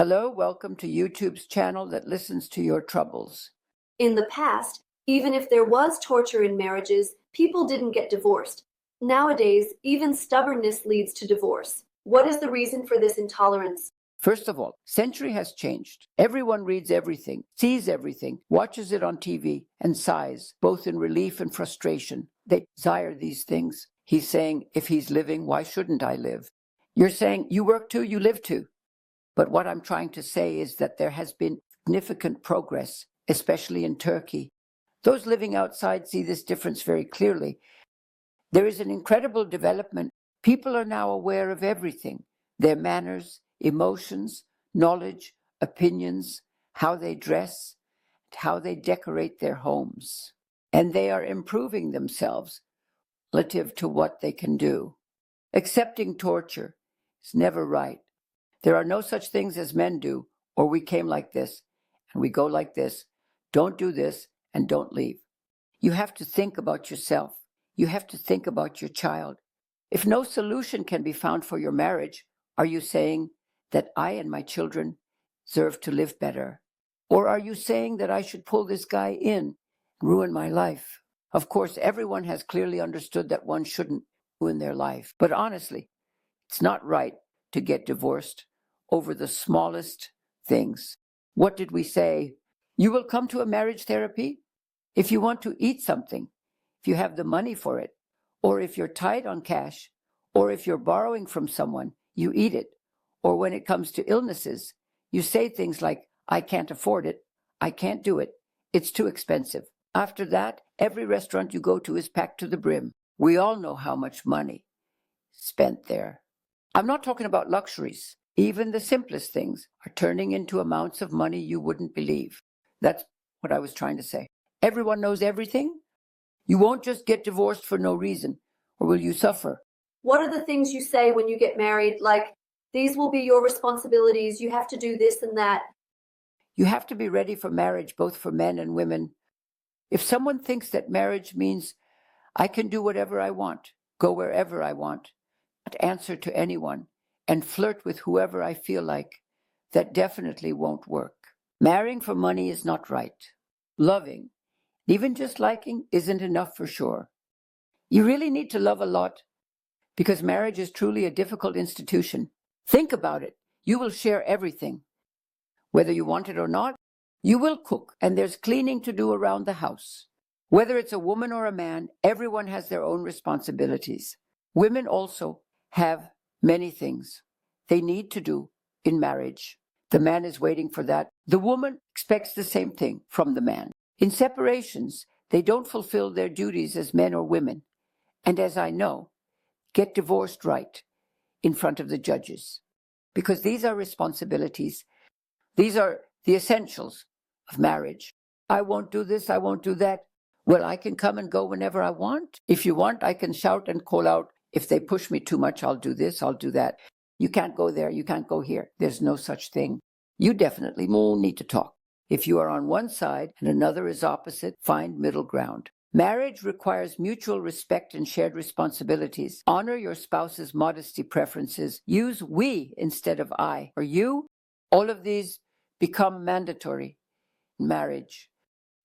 Hello, welcome to YouTube's channel that listens to your troubles. In the past, even if there was torture in marriages, people didn't get divorced. Nowadays, even stubbornness leads to divorce. What is the reason for this intolerance? First of all, century has changed. Everyone reads everything, sees everything, watches it on TV, and sighs, both in relief and frustration. They desire these things. He's saying, if he's living, why shouldn't I live? You're saying, you work too, you live too. But what I'm trying to say is that there has been significant progress, especially in Turkey. Those living outside see this difference very clearly. There is an incredible development. People are now aware of everything, their manners, emotions, knowledge, opinions, how they dress, how they decorate their homes. And they are improving themselves relative to what they can do. Accepting torture is never right. There are no such things as men do, or we came like this, and we go like this. Don't do this, and don't leave. You have to think about yourself. You have to think about your child. If no solution can be found for your marriage, are you saying that I and my children deserve to live better? Or are you saying that I should pull this guy in and ruin my life? Of course, everyone has clearly understood that one shouldn't ruin their life. But honestly, it's not right to get divorced over the smallest things. What did we say? You will come to a marriage therapy if you want to eat something, if you have the money for it, or if you're tight on cash, or if you're borrowing from someone, you eat it. Or when it comes to illnesses, you say things like, I can't afford it, I can't do it, it's too expensive. After that, every restaurant you go to is packed to the brim. We all know how much money is spent there. I'm not talking about luxuries. Even the simplest things are turning into amounts of money you wouldn't believe. That's what I was trying to say. Everyone knows everything. You won't just get divorced for no reason, or will you suffer? What are the things you say when you get married? Like, these will be your responsibilities, you have to do this and that. You have to be ready for marriage, both for men and women. If someone thinks that marriage means I can do whatever I want, go wherever I want, not answer to anyone, and flirt with whoever I feel like, that definitely won't work. Marrying for money is not right. Loving, even just liking, isn't enough for sure. You really need to love a lot because marriage is truly a difficult institution. Think about it. You will share everything. Whether you want it or not, you will cook, and there's cleaning to do around the house. Whether it's a woman or a man, everyone has their own responsibilities. Women also have many things they need to do in marriage. The man is waiting for that. The woman expects the same thing from the man. In separations, they don't fulfill their duties as men or women. And as I know, get divorced right in front of the judges. Because these are responsibilities. These are the essentials of marriage. I won't do this, I won't do that. Well, I can come and go whenever I want. If you want, I can shout and call out. If they push me too much, I'll do this, I'll do that. You can't go there, you can't go here. There's no such thing. You definitely need to talk. If you are on one side and another is opposite, find middle ground. Marriage requires mutual respect and shared responsibilities. Honor your spouse's modesty preferences. Use we instead of I or you. All of these become mandatory in marriage.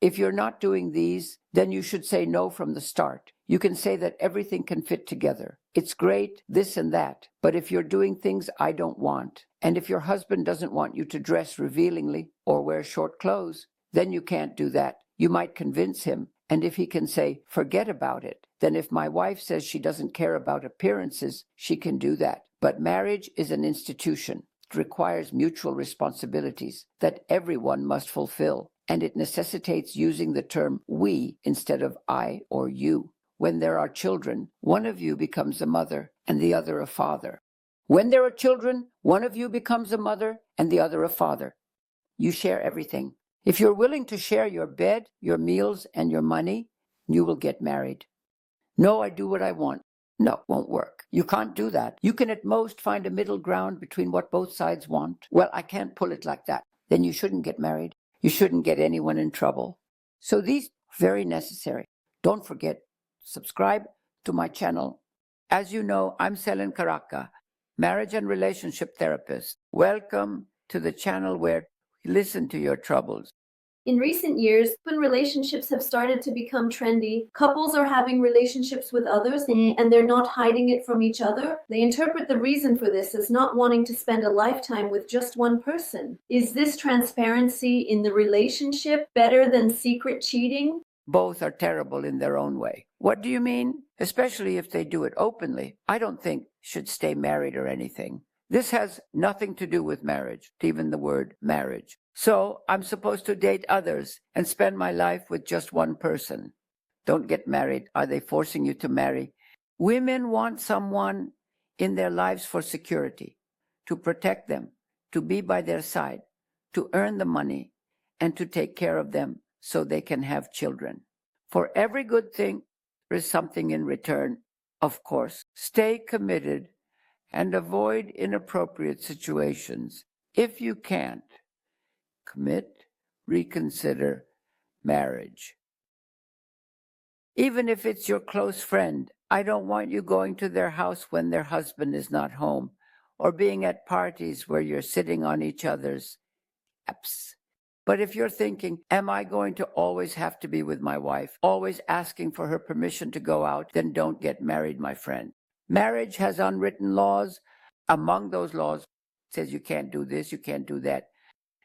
If you're not doing these, then you should say no from the start. You can say that everything can fit together. It's great, this and that. But if you're doing things I don't want, and if your husband doesn't want you to dress revealingly or wear short clothes, then you can't do that. You might convince him. And if he can say, forget about it, then if my wife says she doesn't care about appearances, she can do that. But marriage is an institution. It requires mutual responsibilities that everyone must fulfill. And it necessitates using the term we instead of I or you. When there are children, one of you becomes a mother and the other a father. When there are children, one of you becomes a mother and the other a father. You share everything. If you're willing to share your bed, your meals, and your money, you will get married. No, I do what I want. No, won't work. You can't do that. You can at most find a middle ground between what both sides want. Well, I can't pull it like that. Then you shouldn't get married. You shouldn't get anyone in trouble. So these are very necessary. Don't forget, subscribe to my channel. As you know, I'm Selen Karaka, marriage and relationship therapist. Welcome to the channel where we listen to your troubles. In recent years, when relationships have started to become trendy, couples are having relationships with others and they're not hiding it from each other. They interpret the reason for this as not wanting to spend a lifetime with just one person. Is this transparency in the relationship better than secret cheating? Both are terrible in their own way. What do you mean? Especially if they do it openly. I don't think should stay married or anything. This has nothing to do with marriage, even the word marriage. So I'm supposed to date others and spend my life with just one person. Don't get married. Are they forcing you to marry? Women want someone in their lives for security, to protect them, to be by their side, to earn the money, and to take care of them so they can have children. For every good thing, there is something in return, of course. Stay committed and avoid inappropriate situations. If you can't, commit, reconsider marriage. Even if it's your close friend, I don't want you going to their house when their husband is not home, or being at parties where you're sitting on each other's laps. But if you're thinking, am I going to always have to be with my wife, always asking for her permission to go out, then don't get married, my friend. Marriage has unwritten laws. Among those laws, it says you can't do this, you can't do that.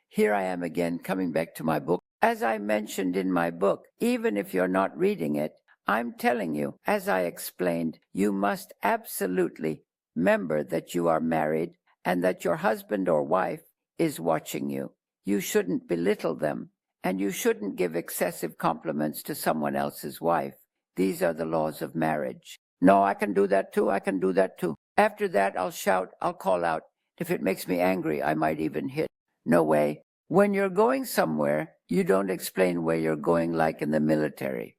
Here I am again, coming back to my book. As I mentioned in my book, even if you're not reading it, I'm telling you, as I explained, you must absolutely remember that you are married and that your husband or wife is watching you. You shouldn't belittle them, and you shouldn't give excessive compliments to someone else's wife. These are the laws of marriage. No, I can do that too, I can do that too. After that, I'll shout, I'll call out. If it makes me angry, I might even hit. No way. When you're going somewhere, you don't explain where you're going like in the military.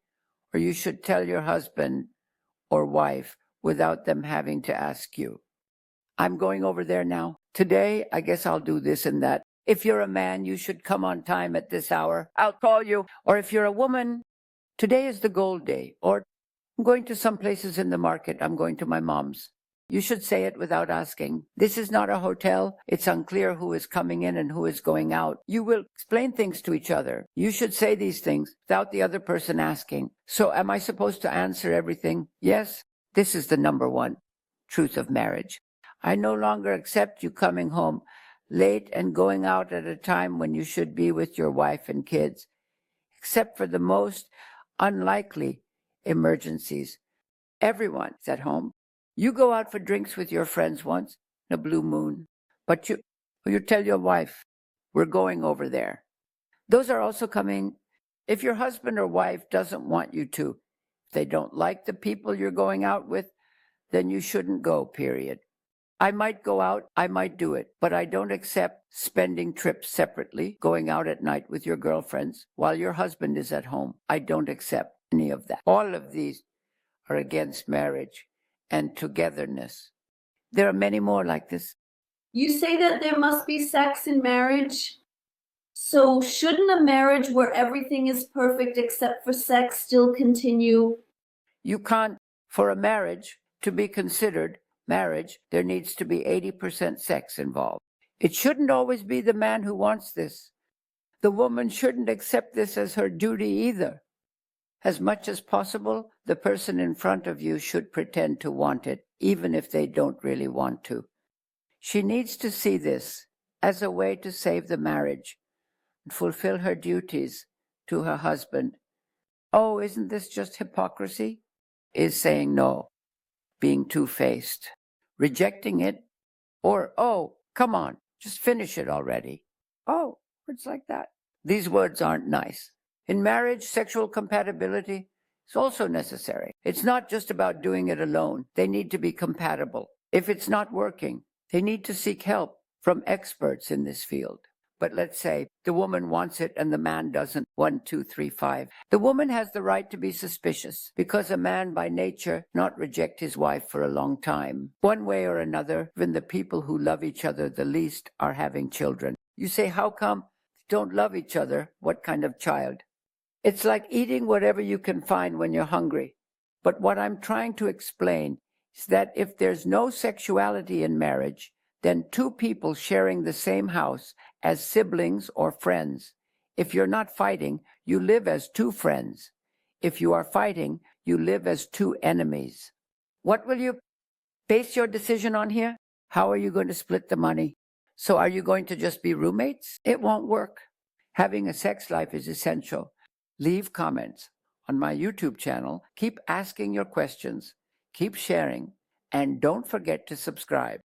Or you should tell your husband or wife without them having to ask you. I'm going over there now. Today, I guess I'll do this and that. If you're a man, you should come on time at this hour. I'll call you. Or if you're a woman, today is the gold day. Or I'm going to some places in the market. I'm going to my mom's. You should say it without asking. This is not a hotel. It's unclear who is coming in and who is going out. You will explain things to each other. You should say these things without the other person asking. So am I supposed to answer everything? Yes. This is the number one truth of marriage. I no longer accept you coming home late and going out at a time when you should be with your wife and kids, except for the most unlikely emergencies. Everyone's at home. You go out for drinks with your friends once in a blue moon, but you tell your wife, we're going over there. Those are also coming. If your husband or wife doesn't want you to, if they don't like the people you're going out with, then you shouldn't go, period. I might go out, I might do it, but I don't accept spending trips separately, going out at night with your girlfriends while your husband is at home. I don't accept any of that. All of these are against marriage and togetherness. There are many more like this. You say that there must be sex in marriage. So shouldn't a marriage where everything is perfect except for sex still continue? You can't, for a marriage to be considered marriage, there needs to be 80% sex involved. It shouldn't always be the man who wants this. The woman shouldn't accept this as her duty either. As much as possible, the person in front of you should pretend to want it, even if they don't really want to. She needs to see this as a way to save the marriage and fulfill her duties to her husband. Oh, isn't this just hypocrisy? Is saying no, being two-faced, rejecting it, or, oh, come on, just finish it already. Oh, words like that. These words aren't nice. In marriage, sexual compatibility is also necessary. It's not just about doing it alone. They need to be compatible. If it's not working, they need to seek help from experts in this field. But let's say the woman wants it and the man doesn't. 1, 2, 3, 5. The woman has the right to be suspicious because a man by nature not reject his wife for a long time. One way or another, even the people who love each other the least are having children. You say, how come they don't love each other? What kind of child? It's like eating whatever you can find when you're hungry. But what I'm trying to explain is that if there's no sexuality in marriage, than two people sharing the same house as siblings or friends. If you're not fighting, you live as two friends. If you are fighting, you live as two enemies. What will you base your decision on here? How are you going to split the money? So are you going to just be roommates? It won't work. Having a sex life is essential. Leave comments on my YouTube channel. Keep asking your questions. Keep sharing. And don't forget to subscribe.